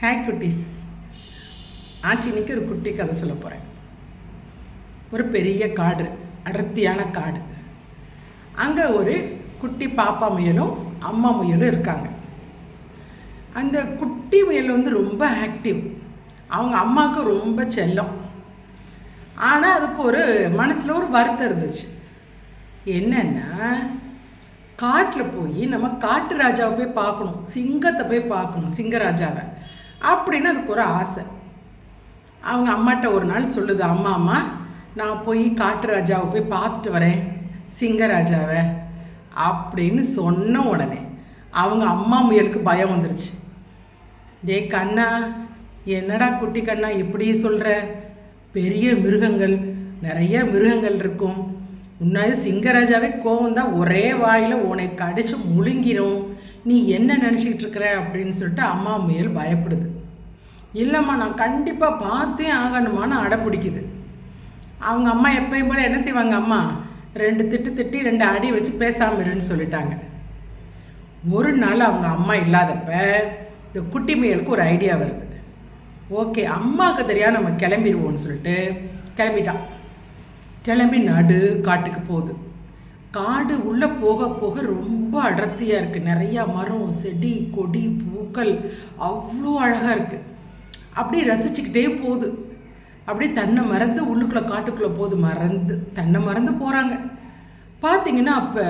Hi குட்டீஸ். ஆச்சி இன்னைக்கு ஒரு குட்டி கதை சொல்ல போகிறேன். ஒரு பெரிய காடு, அடர்த்தியான காடு. அங்கே ஒரு குட்டி பாப்பா முயலும் அம்மா முயலும் இருக்காங்க. அந்த குட்டி முயல் ரொம்ப ஆக்டிவ். அவங்க அம்மாவுக்கு ரொம்ப செல்லம். ஆனால் அதுக்கு ஒரு மனசில் ஒரு வருத்தம் இருந்துச்சு. என்னென்னா, காட்டில் போய் நம்ம காட்டு ராஜாவை போய் பார்க்கணும், சிங்கத்தை போய் பார்க்கணும், சிங்கராஜாவை அப்படின்னு அதுக்கு ஒரு ஆசை. அவங்க அம்மாட்ட ஒரு நாள் சொல்லுது, அம்மா நான் போய் காட்டு ராஜாவை போய் பார்த்துட்டு வரேன், சிங்கராஜாவை அப்படின்னு சொன்ன உடனே அவங்க அம்மா முயலுக்கு பயம் வந்துருச்சு. டே கண்ணா, என்னடா குட்டி கண்ணா இப்படி சொல்கிற? பெரிய மிருகங்கள், நிறைய மிருகங்கள் இருக்கும். உன்னாது சிங்கராஜாவே கோவம் தான், ஒரே வாயில் உன்னை கடிச்சு முழுங்கிடும். நீ என்ன நினச்சிக்கிட்டு இருக்கிற அப்படின்னு சொல்லிட்டு அம்மா முயல் பயப்படுது. இல்லைம்மா, நான் கண்டிப்பாக பார்த்தே ஆகணுமான்னு அடம் பிடிக்குது. அவங்க அம்மா எப்பயும் போல என்ன செய்வாங்க, அம்மா 2 திட்டு திட்டி 2 அடி வச்சு பேசாமல் இருன்னு சொல்லிட்டாங்க. ஒரு நாள் அவங்க அம்மா இல்லாதப்ப இந்த குட்டி முயலுக்கு ஒரு ஐடியா வருது. ஓகே, அம்மாவுக்கு தெரியாது, நம்ம கிளம்பிடுவோம்னு சொல்லிட்டு கிளம்பிட்டான். கிளம்பி நடு காட்டுக்கு போகுது. காடு உள்ளே போக போக ரொம்ப அடர்த்தியாக இருக்குது. நிறையா மரம், செடி, கொடி, பூக்கள் அவ்வளோ அழகாக இருக்குது. அப்படியே ரசிச்சுக்கிட்டே போகுது. அப்படியே தன்னை மறந்து உள்ளுக்குள்ளே காட்டுக்குள்ளே போகுது. தன்னை மறந்து போகிறாங்க. பார்த்தீங்கன்னா அப்போ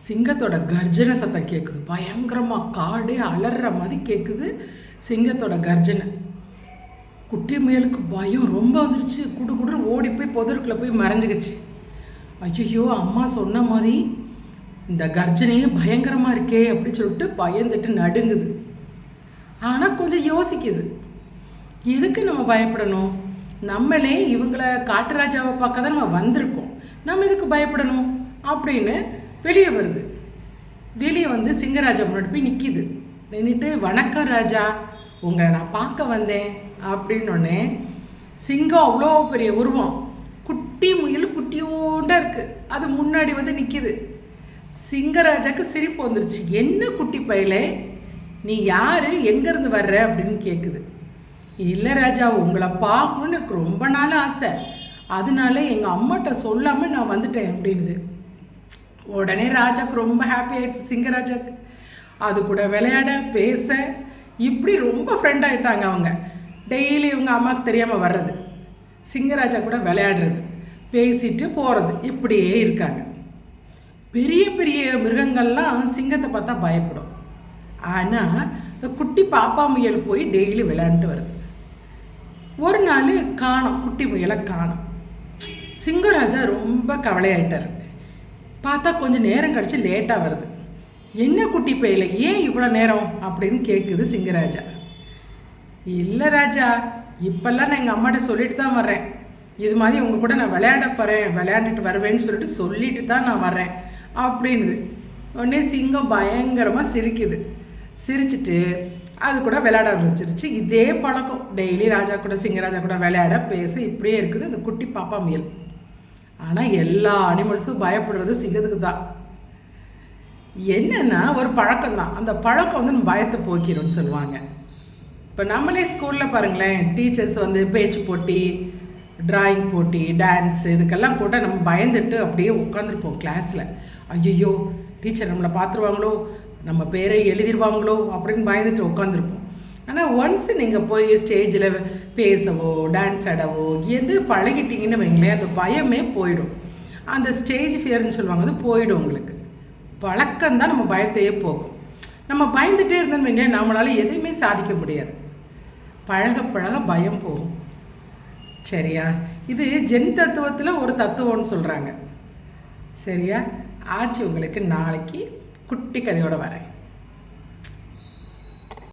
சிங்கத்தோட கர்ஜனை சத்தம் கேட்குது. பயங்கரமாக காடே அலற மாதிரி கேட்குது சிங்கத்தோட கர்ஜனை. குட்டி முயலுக்கு பயம் ரொம்ப வந்துருச்சு. குடு ஓடி போய் புதருக்குள்ளே போய் மறைஞ்சிக்கிச்சு. ஐயோ, அம்மா சொன்ன மாதிரி இந்த கர்ஜனையே பயங்கரமாக இருக்கே அப்படின்னு சொல்லிட்டு பயந்துட்டு நடுங்குது. ஆனால் கொஞ்சம் யோசிக்குது, எதுக்கு நம்ம பயப்படணும்? நம்மளே இவங்களை காட்டுராஜாவை பார்க்க தான் நம்ம வந்திருக்கோம், நம்ம எதுக்கு பயப்படணும் அப்படின்னு வெளியே வருது. வெளியே வந்து சிங்கராஜா முன்னாடி போய் நிற்கிது. நின்றுட்டு, வணக்கம் ராஜா, உங்களை நான் பார்க்க வந்தேன் அப்படின்னோடனே சிங்கம் அவ்வளோ பெரிய உருவம், குட்டி முயல் குட்டியோண்டா இருக்குது, அது முன்னாடி வந்து நிற்கிது. சிங்கராஜாக்கு சிரிப்பு வந்துருச்சு. என்ன குட்டி பயலே, நீ யார், எங்கேருந்து வர்ற அப்படின்னு கேட்குது. இல்லை ராஜா, உங்களை பார்க்கணுன்னு எனக்கு ரொம்ப நாள் ஆசை, அதனால எங்கள் அம்மாட்ட சொல்லாமல் நான் வந்துட்டேன் அப்படின்னுது. உடனே ராஜாவுக்கு ரொம்ப ஹாப்பி ஆயிடுச்சு. சிங்கராஜாவுக்கு அது கூட விளையாட, பேச, இப்படி ரொம்ப ஃப்ரெண்ட் ஆகிட்டாங்க. அவங்க டெய்லி இவங்க அம்மாவுக்கு தெரியாமல் வர்றது, சிங்கராஜா கூட விளையாடுறது, பேசிட்டு போகிறது, இப்படியே இருக்காங்க. பெரிய பெரிய மிருகங்கள்லாம் சிங்கத்தை பார்த்தா பயப்படும். ஆனால் இந்த குட்டி பாப்பா முயல் போய் டெய்லி விளையாண்டுட்டு வருது. ஒரு நாள் காணோம், குட்டி முயலை காணோம். சிங்கராஜா ரொம்ப கவலையாயிட்டார். பார்த்தா கொஞ்சம் நேரம் கழிச்சு லேட்டாக வருது. என்ன குட்டி பையில, ஏன் இவ்வளோ நேரம் அப்படின்னு கேட்குது சிங்கராஜா. இல்லை ராஜா, இப்போல்லாம் நான் எங்கள் அம்மாட்ட சொல்லிட்டு தான் வர்றேன், இது மாதிரி உங்கள் கூட நான் விளையாட போகிறேன், விளையாண்டுட்டு வருவேன்னு சொல்லிட்டு தான் நான் வர்றேன் அப்படின்னுது. உடனே சிங்கம் பயங்கரமாக சிரிக்குது. சிரிச்சுட்டு அது கூட விளையாட ஆரம்பிச்சிருச்சு. இதே பழக்கம், டெய்லி ராஜா கூட சிங்கராஜா கூட விளையாட, பேச, இப்படியே இருக்குது அந்த குட்டி பாப்பா முயல். ஆனால் எல்லா அனிமல்ஸும் பயப்படுறது சிங்கத்துக்கு தான். என்னென்னா ஒரு பழக்கம் தான், அந்த பழக்கம் வந்து நம்ம பயத்தை போக்கிடும்னு சொல்லுவாங்க. இப்போ நம்மளே ஸ்கூலில் பாருங்களேன், டீச்சர்ஸ் வந்து பேச்சு போட்டி, ட்ராயிங் போட்டி, டான்ஸ், இதுக்கெல்லாம் கூட நம்ம பயந்துட்டு அப்படியே உட்காந்துருப்போம் கிளாஸில். ஐயோ, டீச்சர் நம்மளை பார்த்துருவாங்களோ, நம்ம பேரை எழுதிடுவாங்களோ அப்படின்னு பயந்துட்டு உட்காந்துருப்போம். ஆனால் ஒன்ஸ் நீங்கள் போய் ஸ்டேஜில் பேசவோ டான்ஸ் ஆடவோ எது பழகிட்டீங்கன்னு வைங்களேன், அந்த பயமே போயிடும். அந்த ஸ்டேஜ் ஃபியர்னு சொல்லுவாங்க, அது போயிடும். உங்களுக்கு பழக்கம்தான் நம்ம பயத்தையே போகும். நம்ம பயந்துகிட்டே இருந்தோம்னு வைங்களேன், நம்மளால் எதுவுமே சாதிக்க முடியாது. பழக பழக பயம் போகும். சரியா? இது ஜென் தத்துவத்தில் ஒரு தத்துவம்னு சொல்கிறாங்க. சரியா? ஆச்சு, உங்களுக்கு நாளைக்கு குட்டி கதையோடு வரேன்.